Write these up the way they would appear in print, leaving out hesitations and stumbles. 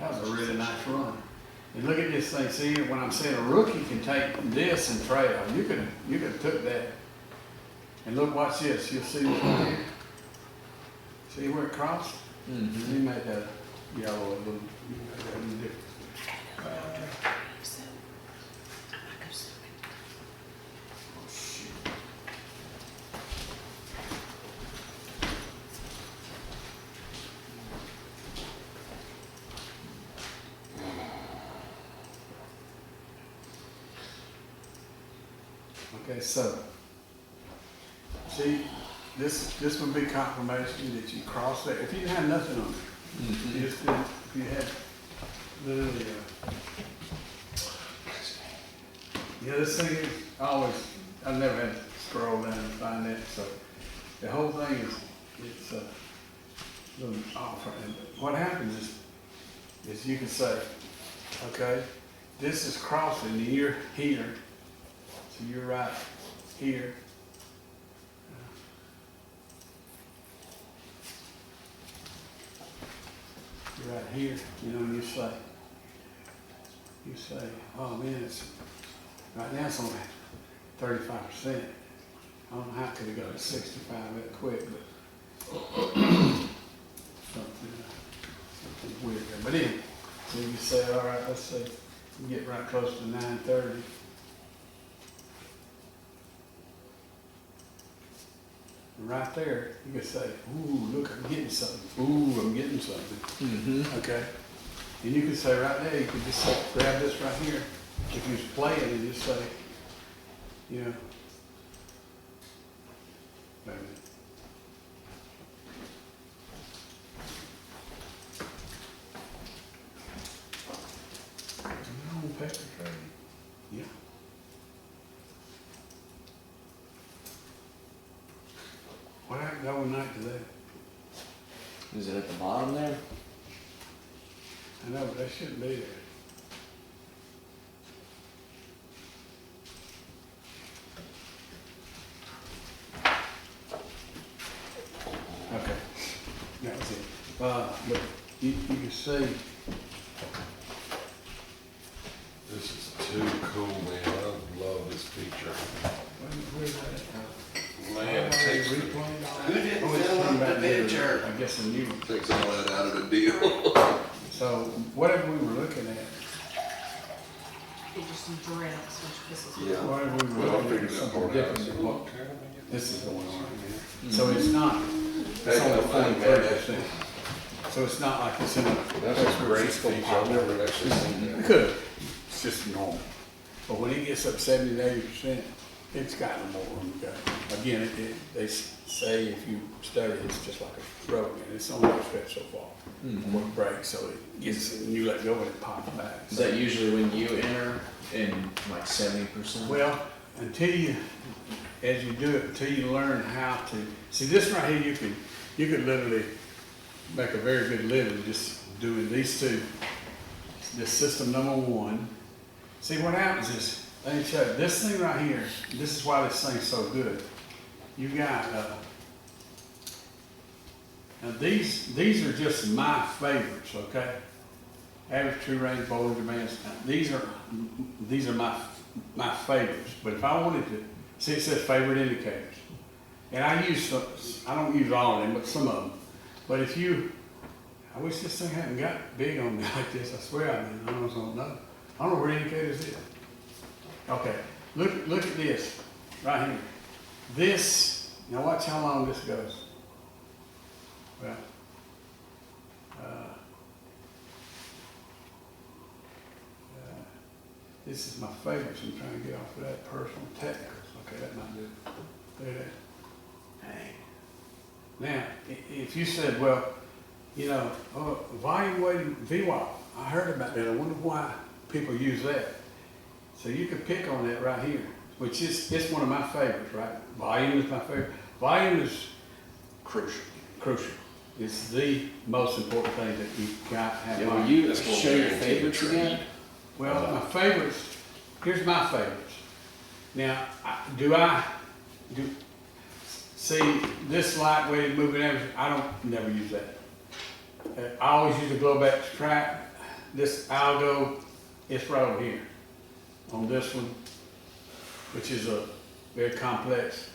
That was a really nice run. And look at this thing, see, when I'm saying a rookie can take this and trail, you could have took that. And look, watch this, you'll see this right here. See where it crossed? Mm-hmm. We made that yellow a little different. Oh, shoot. Okay, so, see, this would be confirmation that you crossed that. If you had nothing on it, Mm-hmm. you just did, if you had literally, this thing is always, I've never had to scroll down and find that, so the whole thing it's a little off. And what happens is you can say, okay, this is crossing, and you're here, so you're right here. You're right here, and you say, oh man, it's, right now it's only 35%. I don't know how it could have got to 65 that quick, but something weird there. But anyway, so you say, all right, let's say we get right close to 9:30. And right there, you can say, ooh, look, I'm getting something. Ooh, I'm getting something. Mm-hmm. Okay? And you can say right there, you can just say, grab this right here. If you was playing and just say, wait a minute. No, paper trade. Yeah. What happened overnight to that? Is it at the bottom there? I know, but that shouldn't be there. Okay, that was it. But you can see, This is too cool, man. I love this feature. where's that? Man, it takes, Who didn't Oh, it's fill coming up back the later. picture? I guess a new one. takes all that out of the deal. So whatever we were looking at, It just drowns, which pisses me Yeah. off. whatever we were Well, I looking figured at, that something part out. different than what this is going on right now. So it's not, it's Hey, only I think 43%. So it's not like it's in a. That's a great feature. I've never actually seen It that. could, it's just normal. But when it gets up 70 to 80%, it's got no more room to go. Again, they say if you study, it's just like a road, and it's only a stretch so far. Before it breaks, so it gets, and you let go and it pops back. Is that usually when you enter in like 70%? Well, until you, as you do it, until you learn how to, see this right here, you could literally make a very good living just doing these two. This system number one. See what happens is, let me show you, this thing right here, this is why this thing's so good. You got, now these are just my favorites, okay? Average true range, Bollinger Bands. These are my favorites. But if I wanted to, see it says favorite indicators. And I use some, I don't use all of them, but some of them. But if you, I wish this thing hadn't got big on me like this. I swear I did. I almost don't know. I don't know where indicators is. Okay, look at this right here. This, now watch how long this goes. Well, this is my favorite, so I'm trying to get off of that personal technicals. Okay, that might do it. Look at that. Dang. Now, if you said, well, volume weighted VWAP, I heard about that. I wonder why people use that. So you could pick on that right here, which is, it's one of my favorites, right? Volume is my favorite. Volume is crucial. It's the most important thing that you got to have. Yeah, will volume. you That's gonna show your guarantee favorites the again? trend. Well, my favorites, here's my favorites. Now, see this lightweight moving average, I don't never use that. I always use a glow back track. this algo, it's right over here on this one, which is a very complex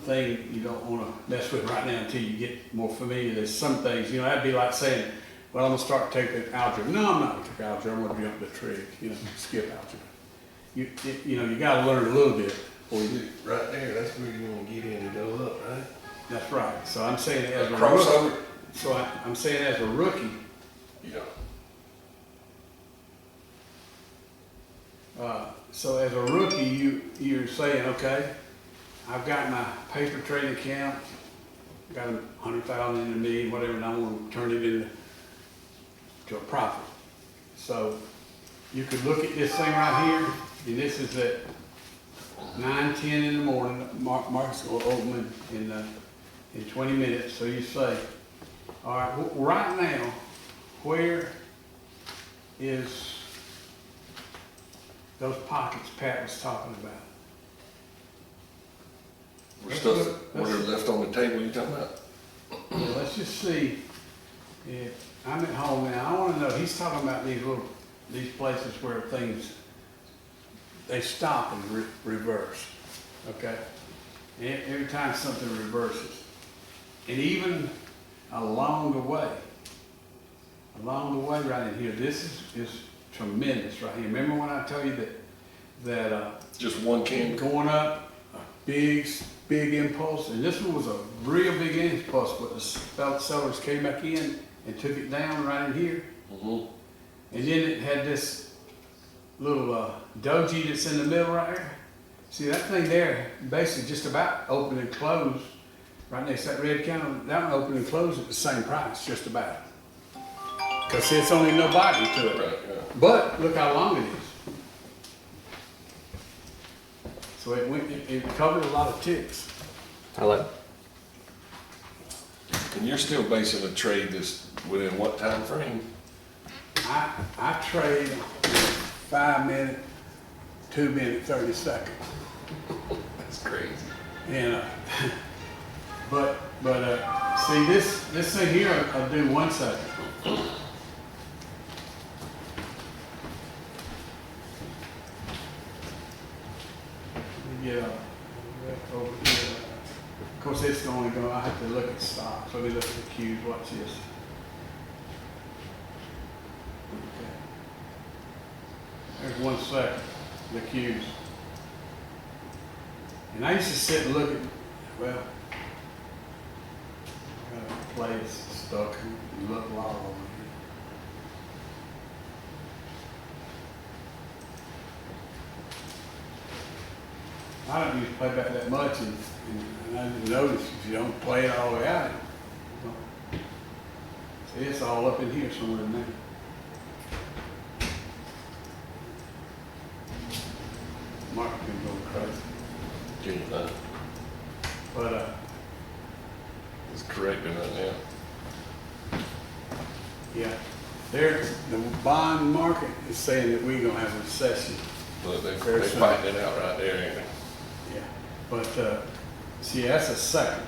thing you don't want to mess with right now until you get more familiar. There's some things, you know, that'd be like saying, well, I'm gonna start taking algebra. No, I'm not gonna take algebra. I'm gonna be up the trig, you know, skip algebra. You know, you gotta learn a little bit before you do. Right there, that's where you wanna get in and go up, right? That's right. So I'm saying as a rookie, Crossover? so I'm saying as a rookie, Yeah. so as a rookie, you're saying, okay, I've got my paper trading account, got 100,000 in a million, whatever, and I want to turn it into a profit. So you could look at this thing right here, and this is at 9:10 in the morning. Market's will open in 20 minutes. So you say, all right, right now, where is those pockets Pat was talking about? We're stuff, what are left on the table you talking about? Yeah, let's just see if, I'm at home now, I wanna know, he's talking about these places where things, they stop and reverse, okay? And every time something reverses. And even along the way right in here, this is tremendous right here. Remember when I tell you that Just one candle? going up, a big impulse, and this one was a real big impulse, but the sellers came back in and took it down right in here. Mm-hmm. And then it had this little doji that's in the middle right there. See that thing there, basically just about open and close, right next to that red counter, that one open and close at the same price, just about. Because it's only no body to it. Right, yeah. But look how long it is. So it covered a lot of ticks. I like. And you're still basing a trade this within what time frame? I trade 5 minute, 2 minute, 30 second. That's crazy. And but see this thing here I'll do 1 second. Yeah, over here. Of course, it's only going. I have to look at stocks. Let me look at the cues. Watch this. Okay. There's 1 second. The cues. And I used to sit and look at. Well, I gotta play this stuck and look wild over here. I don't used to play back that much, and I didn't notice if you don't play it all the way out. See, it's all up in here somewhere in there. Mark can go crazy. Can you not? But It's correcting right now. yeah, the bond market is saying that we're gonna have a recession. Look, they're Very soon. fighting it out right there, ain't they? Yeah, but see, that's a second.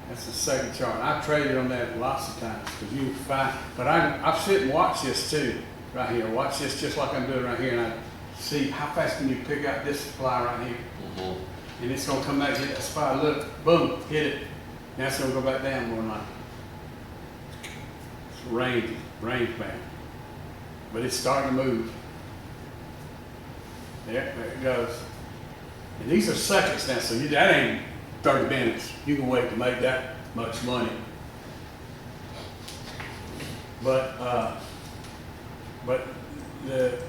That's the second chart. I've traded on that lots of times because you find. But I've sit and watch this too, right here. Watch this just like I'm doing right here, and I see how fast can you pick out this supply right here, Mm-hmm. and it's gonna come back hit that spot. Look, boom, hit it. Now it's gonna go back down more like. It's range bound, but it's starting to move. There it goes. And these are seconds now, so that ain't 30 minutes. You can wait to make that much money. But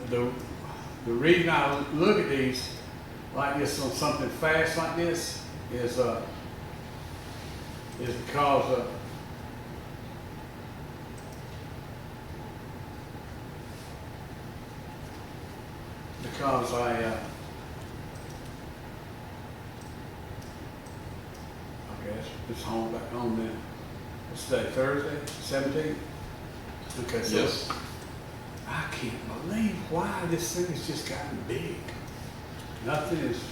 the reason I look at these like this on something fast like this is because I guess it's home back home then. What's today, Thursday, 17th? Okay, so Yes. I can't believe why this thing has just gotten big. Nothing is,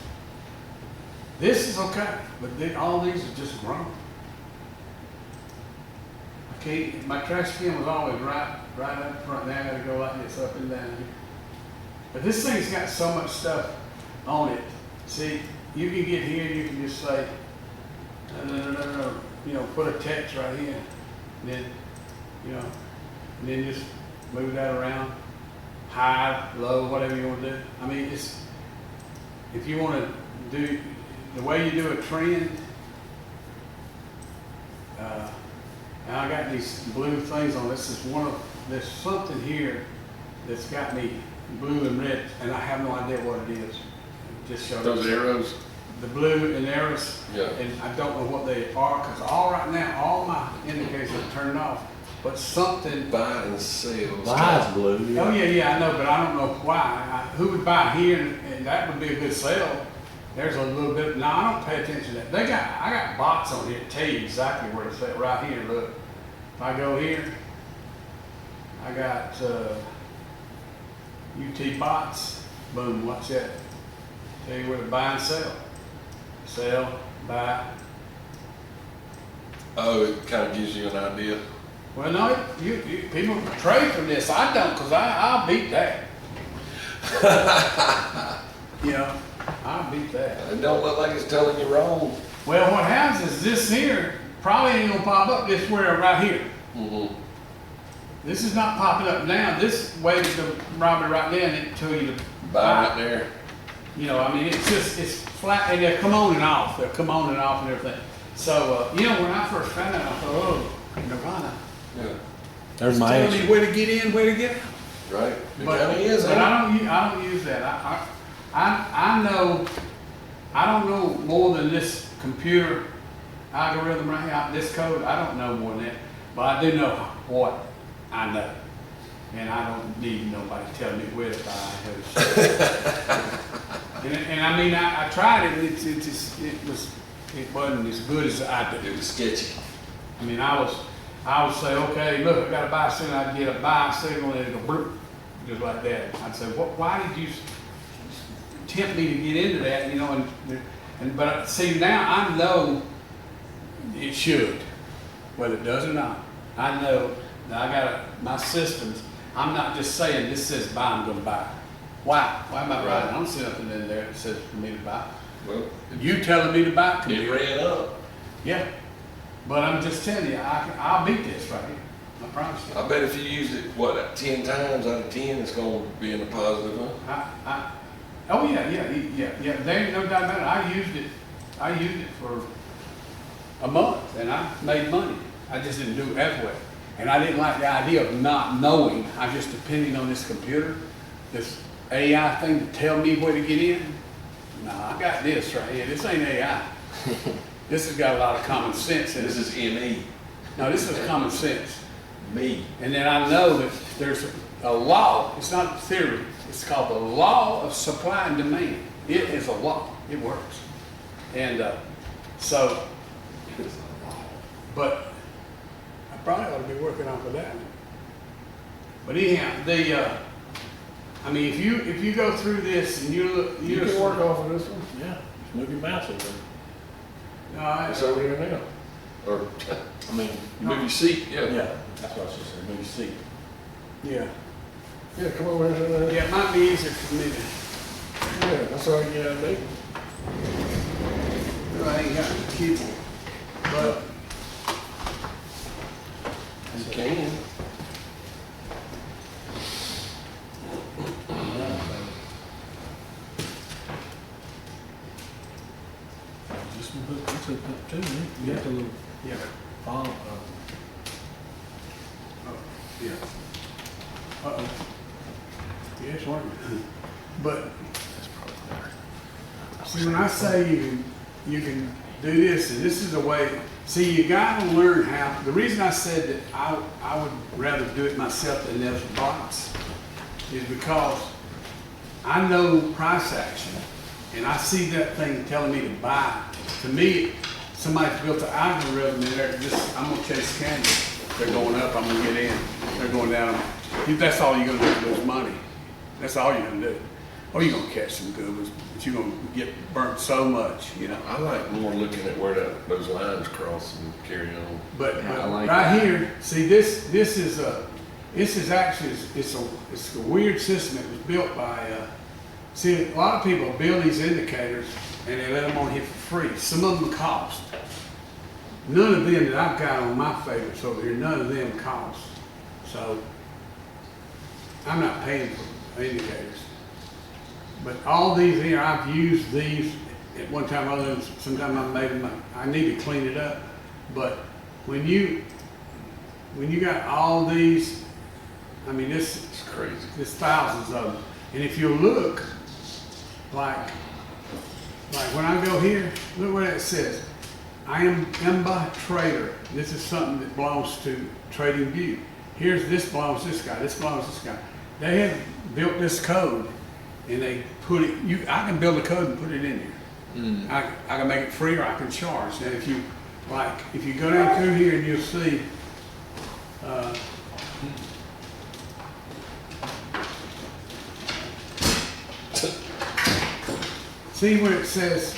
this is okay, but all these are just grown. I can't, my trash can was always right right up front, now I gotta go like this up and down here. But this thing's got so much stuff on it. See, you can get here, you can just say, you know, put a text right here, and then, you know, and then just move that around, high, low, whatever you wanna do. I mean, it's, if you wanna do, the way you do a trend, now I got these blue things on, this is one of, there's something here that's got me blue and red, and I have no idea what it is. It just showed Those up. arrows? The blue and arrows, Yeah. and I don't know what they are, because all right now, all my indicators are turned off, but something, Buy and sell. Mine's blue. oh yeah, I know, but I don't know why. Who would buy here, and that would be a good sale. There's a little bit, no, I don't pay attention to that. I got bots on here to tell you exactly where it's at, right here, look. If I go here, I got, UT bots, boom, watch that. Tell you where to buy and sell. Sell, buy. Oh, it kind of gives you an idea. Well, no, people trade from this. I don't, because I'll beat that. You know, I'll beat that. It don't look like it's telling you wrong. Well, what happens is this here probably ain't gonna pop up this where right here. Mm-hmm. This is not popping up now. This way to Robert right there and it tell you to Buy right there. You know, I mean, it's just, it's flat, and they'll come on and off. They'll come on and off and everything. So, you know, when I first found out, I thought, oh, Nirvana. Yeah. There's It's my telling me answer. where to get in, where to get out. Right? It But, kind of is, but ain't it? I don't use that. I know, I don't know more than this computer algorithm right here, this code. I don't know more than that, but I do know what I know. And I don't need nobody to tell me where to buy. And I mean, I tried it, and it wasn't as good as I did. It was sketchy. I mean, I would say, okay, look, I got a buy signal, I'd get a buy signal, and it'd go bloop, just like that. I'd say, why did you tempt me to get into that, you know, but see, now I know it should, whether it does or not. I know that I got my systems, I'm not just saying, this says buy, I'm gonna buy. Why? Why am I buying? I don't see nothing in there that says for me to buy. Well, You telling me to buy? it computer. ran up. Yeah, but I'm just telling you, I'll beat this right here. I promise you. I bet if you used it, what, 10 times out of 10, it's going to be in a positive, huh? Oh yeah. There ain't no doubt about it. I used it for a month, and I made money. I just didn't do it halfway, and I didn't like the idea of not knowing. I just depending on this computer, this AI thing to tell me where to get in. No, I got this right here. This ain't AI. This has got a lot of common sense in it. This is ME. No, this is common sense. Me. And then I know that there's a law, it's not a theory, it's called the law of supply and demand. It is a law, it works. And so, but I probably ought to be working off of that. But anyhow, I mean, if you go through this and you look, You can work off of this one. Yeah, just move your mouse over. No, It's over here now. Or I mean, move your seat, yeah. yeah, that's what I should say. Move your seat. yeah, Yeah, come over here. yeah, it might be easier for me to. Yeah, that's all you gotta do. I ain't got the keyboard, but You can. Just hook up too, man. You got the little yeah, font. yeah. Uh-oh. Yeah, it's working. But see, when I say you can do this, and this is the way. See, you got to learn how. The reason I said that I would rather do it myself than those bots is because I know price action, and I see that thing telling me to buy. To me, somebody's built an algorithm in there. Just I'm gonna chase candles. They're going up. I'm gonna get in. They're going down. That's all you're gonna do is lose money. That's all you're gonna do. Or you're gonna catch some good ones, but you're gonna get burnt so much, you know. I like more looking at where those lines cross and carry on. But Yeah, I like right that. here, see this is This is actually, it's a weird system. It was built by, see, a lot of people build these indicators and they let them on here for free. Some of them cost. None of them that I've got on my favorites over here, none of them cost. So I'm not paying for indicators. But all these here, I've used these at one time or other. Sometimes I made them, I need to clean it up. But when you got all these, I mean, It's crazy. there's thousands of them. And if you look, like when I go here, look what it says. I am Emba Trader. This is something that belongs to Trading View. Here's this belongs to this guy, this belongs to this guy. They have built this code and they put it, I can build a code and put it in here. I can make it free or I can charge. Now if you go down through here and you'll see, see where it says,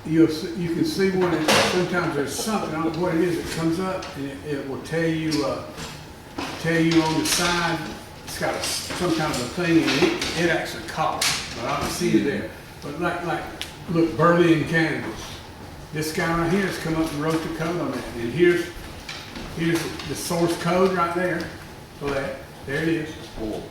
you can see when sometimes there's something, I don't know what it is, it comes up and it will tell you on the side, it's got sometimes a thing and it actually costs, but I don't see it there. But like, look, Berlin, Kansas. This guy right here has come up and wrote the code on that. And here's the source code right there for that. There it is. Cool.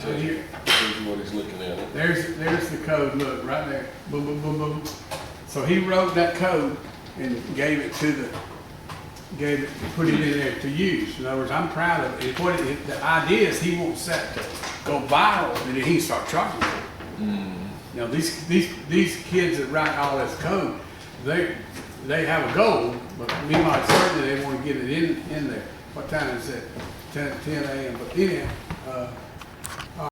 So here, Here's what he's looking at. there's the code, look, right there. Boom, boom, boom, boom. So he wrote that code and gave it, put it in there to use. In other words, I'm proud of it. The idea is he wants that to go viral and then he can start charging for it. You know, these kids that write all this code, they have a goal, but meanwhile, certainly they want to get it in there. What time is it? 10 a.m. But anyhow,